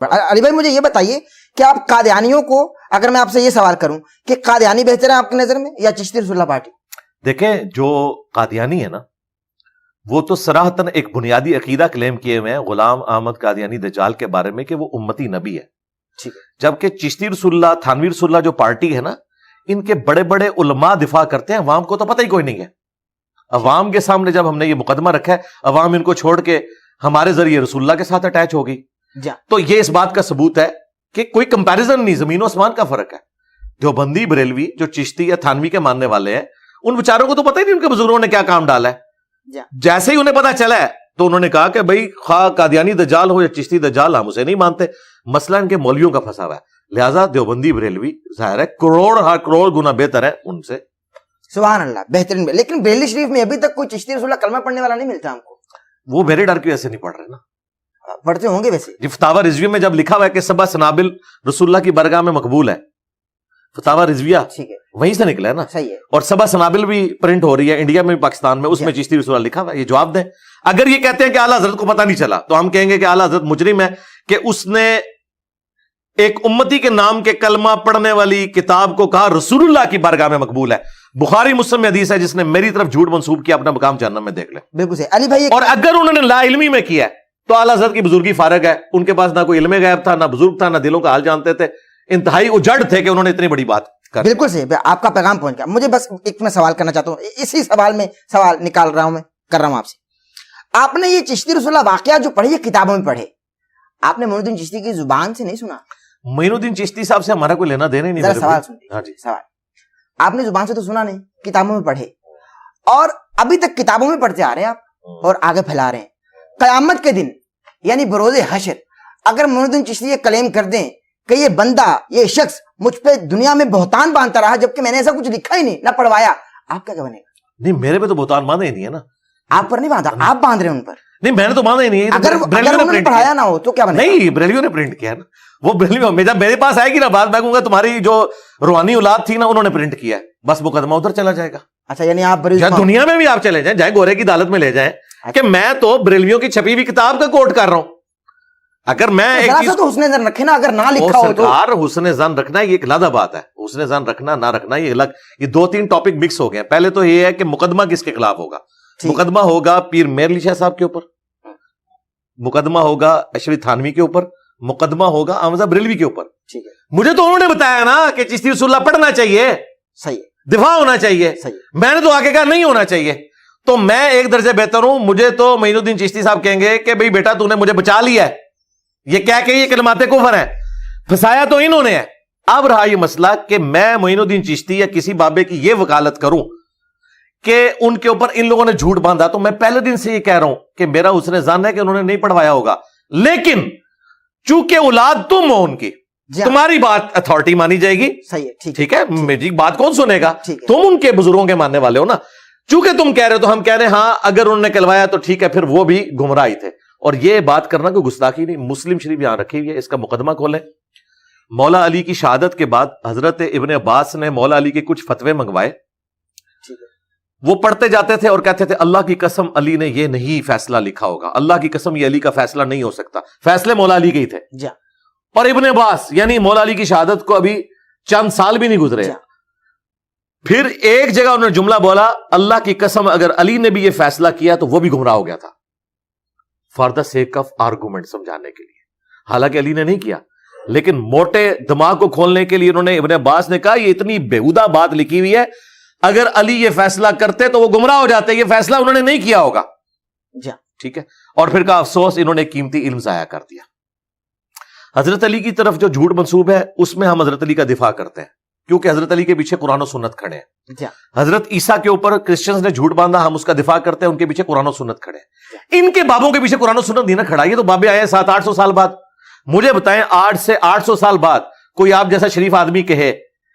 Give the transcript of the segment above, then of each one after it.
علی بھائی مجھے یہ بتائیے کہ آپ قادیانیوں کو اگر میں آپ سے یہ سوال کروں کہ قادیانی بہتر ہے آپ کی نظر میں یا چشتی رسول اللہ پارٹی؟ دیکھیں جو قادیانی ہے نا وہ تو صراحتاً ایک بنیادی عقیدہ کلیم کیے ہوئے ہیں غلام احمد قادیانی دجال کے بارے میں کہ وہ امتی نبی ہے، جبکہ چشتی رسول اللہ تھانوی رسول اللہ جو پارٹی ہے نا ان کے بڑے بڑے علماء دفاع کرتے ہیں، عوام کو تو پتہ ہی کوئی نہیں ہے۔ عوام کے سامنے جب ہم نے یہ مقدمہ رکھا ہے عوام ان کو چھوڑ کے ہمارے ذریعے رسول اللہ کے ساتھ اٹیچ ہوگی، تو یہ اس بات کا ثبوت ہے کہ کوئی کمپیریزن نہیں، زمین و آسمان کا فرق ہے۔ دیوبندی بریلوی جو چشتی یا تھانوی کے ماننے والے ہیں ان بیچاروں کو تو پتہ ہی نہیں ان کے بزرگوں نے کیا کام ڈالا ہے، جیسے ہی انہیں پتا چلا ہے تو انہوں نے کہا کہ بھائی خواہ قادیانی دجال ہو یا چشتی دجال ہم اسے نہیں مانتے، مسئلہ ان کے مولویوں کا پھنسا ہوا ہے، لہٰذا دیوبندی بریلوی ظاہر ہے کروڑ گنا بہتر ہے ان سے۔ سبحان اللہ، بہترین۔ لیکن بریلی شریف میں ابھی تک کوئی چشتی رسول اللہ کلمہ پڑھنے والا نہیں ملتا ہم کو۔ وہ میرے ڈر کی وجہ سے نہیں پڑھ رہے نا، پڑھتے ہوں گے ویسے۔ جی فتاوی رضویہ میں جب لکھا ہوا ہے کہ سبع سنابل رسول اللہ کی برگاہ میں مقبول ہے، فتاوی رضویہ ٹھیک ہے وہیں سے نکلا ہے نا، صحیح ہے۔ اور سبع سنابل بھی پرنٹ ہو رہی ہے انڈیا میں بھی پاکستان میں، اس میں چشتی رسول اللہ لکھا ہوا ہے۔ یہ جواب دیں، اگر یہ کہتے ہیں کہ اعلیٰ حضرت کو پتہ نہیں چلا تو ہم کہیں گے کہ اعلیٰ حضرت مجرم ہے کہ اس نے ایک امتی کے نام کے کلمہ پڑھنے والی کتاب کو کہا رسول اللہ کی بارگاہ میں مقبول ہے۔ بخاری مسلم میں حدیث ہے جس نے میری طرف جھوٹ منسوب کیا اپنا مقام جہنم میں دیکھ لے۔ بالکل صحیح علی بھائی۔ اور اگر انہوں نے لا علمی میں کیا ہے تو اعلیٰ حضرت کی بزرگی فارغ ہے، ان کے پاس نہ کوئی علم غیب تھا، نہ بزرگ تھا، نہ دلوں کا حال جانتے تھے، انتہائی اجڑ تھے کہ انہوں نے اتنی بڑی بات کر۔ بالکل صحیح، آپ کا پیغام پہنچ گیا۔ مجھے بس ایک میں سوال کرنا چاہتا ہوں، اسی سوال میں سوال نکال رہا ہوں، میں کر رہا ہوں آپ سے۔ آپ نے یہ چشتی رسول اللہ واقعات جو پڑھے یہ کتابوں میں پڑھے، آپ نے معین الدین چشتی کی زبان سے نہیں سنا؟ معین الدین چشتی صاحب سے ہمارا کوئی لینا دینا ہی نہیں۔ ذرا سوال سنتے۔ ہاں جی، سوال آپ نے زبان سے تو سنا نہیں، کتابوں میں پڑھے، اور ابھی تک کتابوں میں پڑھتے آ رہے ہیں آپ اور آگے پھیلا رہے ہیں۔ قیامت کے دن یعنی بروز حشر اگر معین الدین چشتی یہ کلیم کر دیں کہ یہ بندہ یہ شخص مجھ پہ دنیا میں بہتان باندھتا رہا جبکہ میں نے ایسا کچھ لکھا ہی نہیں نہ پڑھوایا، آپ کیا بنے گا؟ نہیں میرے پہ تو بہتان باندھا ہی نہیں ہے نا۔ آپ پر نہیں باندھا، آپ باندھ رہے ہیں ان پر۔ نہیں میں نے تو باندھا ہی نہیں ہے، اگر انہوں نے پڑھایا نہ ہو تو کیا بنے گا؟ نہیں بریلیوں نے پرنٹ کیا نا، وہ بریلیوں میں جب میرے پاس آئے گی نا بات میں کہوں گا تمہاری جو روحانی اولاد تھی نا انہوں نے پرنٹ کیا ہے، بس مقدمہ ادھر چلا جائے گا۔ اچھا یعنی آپ دنیا میں بھی آپ چلے جائیں، جائیں گورے کی عدالت میں لے جائیں کہ میں تو بریلیوں کی چھپی ہوئی کتاب کا کوٹ کر رہا ہوں۔ اگر میں ایک چیز تو حسن زن رکھے نا، اگر نہ لکھا ہو تو سرکار حسن زن رکھنا یہ ایک علیحدہ بات ہے، حسن زن رکھنا نہ رکھنا یہ الگ، یہ دو تین ٹاپک مکس ہو گئے۔ پہلے تو یہ ہے کہ مقدمہ کس کے خلاف ہوگا؟ مقدمہ ہوگا پیر میر علی شاہ صاحب کے اوپر، مقدمہ ہوگا اشری تھانوی کے اوپر، مقدمہ ہوگا احمد بریلوی کے اوپر۔ مجھے تو انہوں نے بتایا نا کہ چشتی رسول اللہ پڑھنا چاہیے، صحیح، دفاع ہونا چاہیے، میں نے تو آگے کہا نہیں ہونا چاہیے، تو میں ایک درجے بہتر ہوں، مجھے تو معین الدین چشتی صاحب کہیں گے کہ بھئی بیٹا تو نے مجھے بچا لیا ہے، یہ کہہ کے یہ کلمات کفر ہیں، پھنسایا تو انہوں نے ہے۔ اب رہا یہ مسئلہ کہ میں معین الدین چشتی یا کسی بابے کی یہ وکالت کروں کہ ان کے اوپر ان لوگوں نے جھوٹ باندھا، تو میں پہلے دن سے یہ کہہ رہا ہوں کہ میرا حسن ظن ہے کہ انہوں نے نہیں پڑھوایا ہوگا، لیکن چونکہ اولاد تم ہو ان کی، تمہاری بات اتھارٹی مانی جائے گی۔ صحیح، ٹھیک ہے، میری بات کون سنے گا؟ تم ان کے بزرگوں کے ماننے والے ہو نا، چونکہ تم کہہ رہے ہو تو ہم کہہ رہے ہیں ہاں اگر انہوں نے کلوایا تو ٹھیک ہے، پھر وہ بھی گمراہی تھے۔ اور یہ بات کرنا کوئی گستاخی نہیں، مسلم شریف یہاں رکھی ہوئی ہے، اس کا مقدمہ کھولیں۔ مولا علی کی شہادت کے بعد حضرت ابن عباس نے مولا علی کے کچھ فتوے منگوائے، وہ پڑھتے جاتے تھے اور کہتے تھے اللہ کی قسم علی نے یہ نہیں فیصلہ لکھا ہوگا، اللہ کی قسم یہ علی کا فیصلہ نہیں ہو سکتا، فیصلے مولا علی کے ہی تھے۔ اور ابن عباس یعنی مولا علی کی شہادت کو ابھی چند سال بھی نہیں گزرے، پھر ایک جگہ انہوں نے جملہ بولا اللہ کی قسم اگر علی نے بھی یہ فیصلہ کیا تو وہ بھی گمراہ ہو گیا تھا، for the sake of argument, سمجھانے کے لیے۔ حالانکہ علی نے نہیں کیا، لیکن موٹے دماغ کو کھولنے کے لیے انہوں نے، ابن عباس نے کہا یہ اتنی بےہودہ بات لکھی ہوئی ہے، اگر علی یہ فیصلہ کرتے تو وہ گمراہ ہو جاتے، یہ فیصلہ انہوں نے نہیں کیا ہوگا۔ ٹھیک ہے، اور پھر کہا افسوس انہوں نے قیمتی علم ضائع کر دیا۔ حضرت علی کی طرف جو جھوٹ منسوب ہے اس میں ہم حضرت علی کا دفاع کرتے ہیں، کیونکہ حضرت علی کے پیچھے قرآن و سنت کھڑے ہیں۔ حضرت عیسیٰ کے اوپر کرسچنز نے جھوٹ باندھا، ہم اس کا دفاع کرتے ہیں، ان کے پیچھے قرآن و سنت کھڑے ہیں۔ ان کے بابوں کے پیچھے قرآن و سنت نہیں نہ کھڑا، یہ تو بابے آئے ہیں 700-800 سال بعد۔ مجھے بتائیں 800 سے 800 سال بعد کوئی آپ جیسا شریف آدمی کہے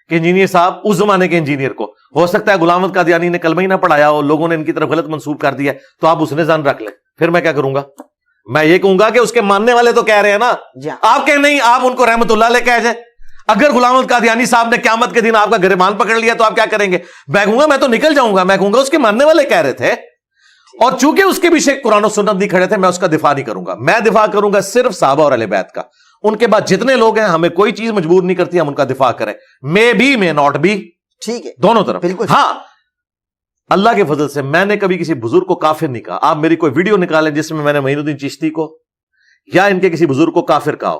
کہ انجینئر صاحب، اس زمانے کے انجینئر کو ہو سکتا ہے غلام احمد قادیانی نے کلمہ ہی نہ پڑھایا ہو، لوگوں نے ان کی طرف غلط منسوب کر دیا، تو آپ اس نے ظن رکھ لیں، پھر میں کیا کروں گا؟ میں یہ کہوں گا کہ اس کے ماننے والے تو کہہ رہے ہیں نا، آپ کہ نہیں، آپ ان کو رحمت اللہ علیہ کہہ جائیں۔ اگر غلام احمد قادیانی صاحب نے قیامت کے دن آپ کا گریبان پکڑ لیا تو آپ کیا کریں گے؟ میں کہوں گا میں تو نکل جاؤں گا، میں کہوں گا اس کے ماننے والے کہہ رہے تھے، اور چونکہ اس کے پیچھے قرآن و سنت نہیں کھڑے تھے میں اس کا دفاع نہیں کروں گا، میں دفاع کروں گا صرف صحابہ اور اہل بیت کا۔ ان کے بعد جتنے لوگ ہیں ہمیں کوئی چیز مجبور نہیں کرتی ہم ان کا دفاع کریں، may be may not be, ٹھیک ہے، دونوں طرف بالکل۔ ہاں اللہ کے فضل سے میں نے کبھی کسی بزرگ کو کافر نہیں کہا۔ آپ میری کوئی ویڈیو نکالیں جس میں نے معین الدین چشتی کو یا ان کے کسی بزرگ کو کافر کہا ہو،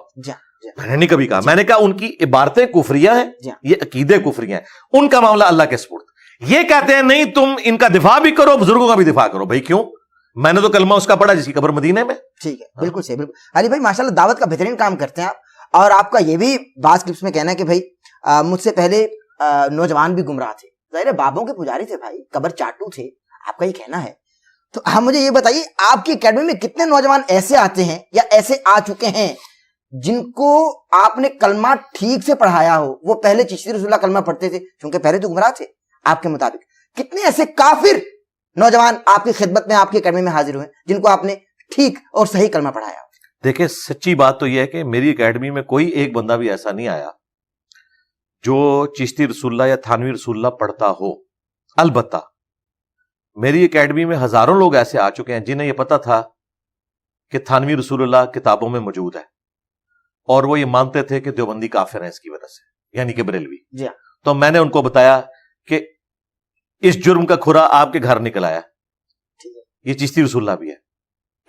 میں نے نہیں کبھی کہا۔ میں نے کہا ان کی عبارتیں کفریہ ہیں، یہ عقیدے کفریہ ہیں، ان کا معاملہ اللہ کے سپرد۔ یہ کہتے ہیں نہیں تم ان کا دفاع بھی کرو، بزرگوں کا بھی دفاع کرو۔ بھائی کیوں؟ میں نے تو کلمہ اس کا پڑھا جس کی قبر مدینے میں۔ ٹھیک ہے، بالکل صحیح، بالکل۔ علی بھائی ماشاءاللہ دعوت کا بہترین کام کرتے ہیں آپ، اور آپ کا یہ بھی بعض کلپس میں کہنا ہے کہ بھائی مجھ سے پہلے نوجوان بھی گمراہ تھے، ظاہر ہے بابوں کے پجاری تھے بھائی، قبر چاٹو تھے، آپ کا یہ کہنا ہے۔ تو آپ مجھے یہ بتائیے آپ کی اکیڈمی میں کتنے نوجوان ایسے آتے ہیں یا ایسے آ چکے ہیں جن کو آپ نے کلمہ ٹھیک سے پڑھایا ہو؟ وہ پہلے چشتی رسول اللہ کلمہ پڑھتے تھے کیونکہ پہلے تو گمراہ تھے آپ کے مطابق۔ کتنے ایسے کافر نوجوان آپ کی خدمت میں آپ کی اکیڈمی میں حاضر ہوئے جن کو آپ نے ٹھیک اور صحیح کلمہ پڑھایا ہو؟ دیکھیں سچی بات تو یہ ہے کہ میری اکیڈمی میں کوئی ایک بندہ بھی ایسا نہیں آیا جو چشتی رسول اللہ یا تھانوی رسول اللہ پڑھتا ہو۔ البتہ میری اکیڈمی میں ہزاروں لوگ ایسے آ چکے ہیں جنہیں یہ پتا تھا کہ تھانوی رسول اللہ کتابوں میں موجود ہے، اور وہ یہ مانتے تھے کہ دیوبندی کافر ہیں اس کی وجہ سے، یعنی کہ بریلوی۔ جی تو میں نے ان کو بتایا کہ اس جرم کا کھرا آپ کے گھر نکل آیا، یہ چشتی رسول اللہ بھی ہے۔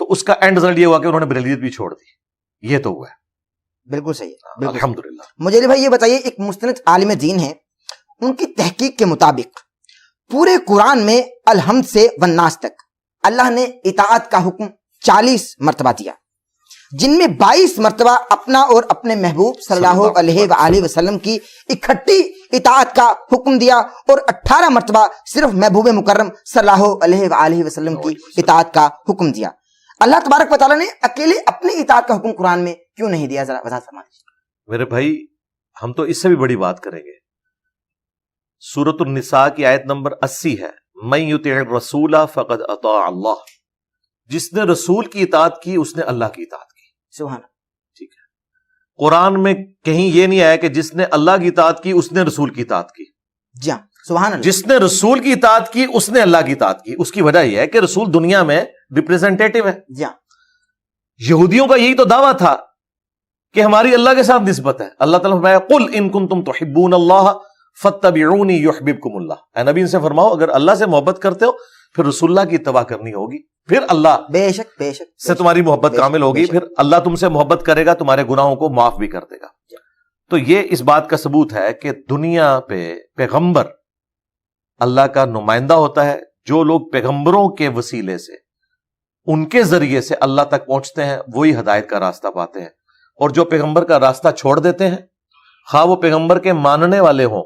تو اس کا اینڈ رزلٹ یہ ہوا کہ انہوں نے بریلویت بھی چھوڑ دی۔ یہ تو ہوا ہے، بالکل صحیح، الحمدللہ۔ مجھے علی بھائی یہ بتائیے، ایک مستند عالم دین ہے، ان کی تحقیق کے مطابق پورے قرآن میں الحمد سے والناس تک اللہ نے اطاعت کا حکم 40 مرتبہ دیا، جن میں 22 مرتبہ اپنا اور اپنے محبوب صلی اللہ علیہ وآلہ وسلم کی اکٹھی اطاعت کا حکم دیا، اور 18 مرتبہ صرف محبوب مکرم صلی اللہ علیہ وآلہ وسلم کی اطاعت کا حکم دیا۔ اللہ تبارک و تعالیٰ نے اکیلے اپنی اطاعت کا حکم قرآن میں کیوں نہیں دیا؟ ذرا وضاحت فرمائیے۔ میرے بھائی ہم تو اس سے بھی بڑی بات کریں گے۔ سورۃ النساء کی آیت نمبر 80 ہے، من یطع الرسول فقد اطاع اللہ، جس نے رسول کی اطاعت کی اس نے اللہ کی اطاعت کی۔ سبحان اللہ، ٹھیک ہے، قرآن میں کہیں یہ نہیں آیا کہ جس نے اللہ کی اطاعت کی اس نے رسول کی اطاعت کی۔ جی ہاں، سبحان اللہ، جس نے رسول کی اطاعت کی اس نے اللہ کی اطاعت کی۔ اس کی وجہ یہ ہے کہ رسول دنیا میں ریپریزنٹیٹو ہے۔ جی ہاں، یہودیوں کا یہی تو دعویٰ تھا کہ ہماری اللہ کے ساتھ نسبت ہے۔ اللہ تعالیٰ فرمایا قل ان کنتم تحبون اللہ فاتبعونی یحببکم اللہ، اے نبی ان سے فرماؤ اگر اللہ سے محبت کرتے ہو پھر رسول اللہ کی اتباع کرنی ہوگی، پھر اللہ بے شک بے شک سے تمہاری محبت کامل ہوگی، پھر اللہ تم سے محبت کرے گا، تمہارے گناہوں کو معاف بھی کر دے گا۔ تو یہ اس بات کا ثبوت ہے کہ دنیا پہ پیغمبر اللہ کا نمائندہ ہوتا ہے۔ جو لوگ پیغمبروں کے وسیلے سے ان کے ذریعے سے اللہ تک پہنچتے ہیں وہی ہدایت کا راستہ پاتے ہیں، اور جو پیغمبر کا راستہ چھوڑ دیتے ہیں، خواہ وہ پیغمبر کے ماننے والے ہوں،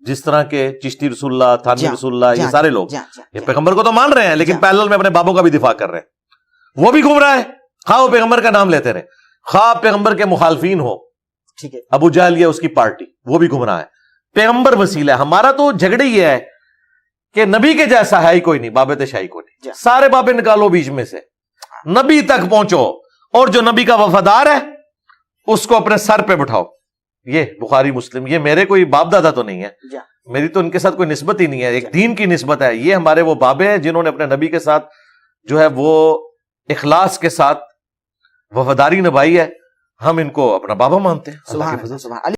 جس طرح کے چشتی رسول اللہ، تھانوی رسول اللہ، یہ سارے لوگ یہ پیغمبر کو تو مان رہے ہیں لیکن پیرلل میں اپنے بابوں کا بھی دفاع کر رہے ہیں، وہ بھی گھوم رہا ہے، خواہ وہ پیغمبر کا نام لیتے رہے، خواہ پیغمبر کے مخالفین ہو، ٹھیک ہے، ابو جہل یا اس کی پارٹی، وہ بھی گھوم رہا ہے۔ پیغمبر وسیلہ ہے، ہمارا تو جھگڑے یہ ہے کہ نبی کے جیسا ہے ہی کوئی نہیں، بابے شاہی کو نہیں، سارے بابے نکالو بیچ میں سے، نبی تک پہنچو، اور جو نبی کا وفادار ہے اس کو اپنے سر پہ بٹھاؤ۔ یہ بخاری مسلم، یہ میرے کوئی باپ دادا تو نہیں ہے، میری تو ان کے ساتھ کوئی نسبت ہی نہیں ہے، ایک دین کی نسبت ہے۔ یہ ہمارے وہ بابے ہیں جنہوں نے اپنے نبی کے ساتھ جو ہے وہ اخلاص کے ساتھ وفاداری نبھائی ہے، ہم ان کو اپنا بابا مانتے ہیں۔ سبحان اللہ، سبحان اللہ۔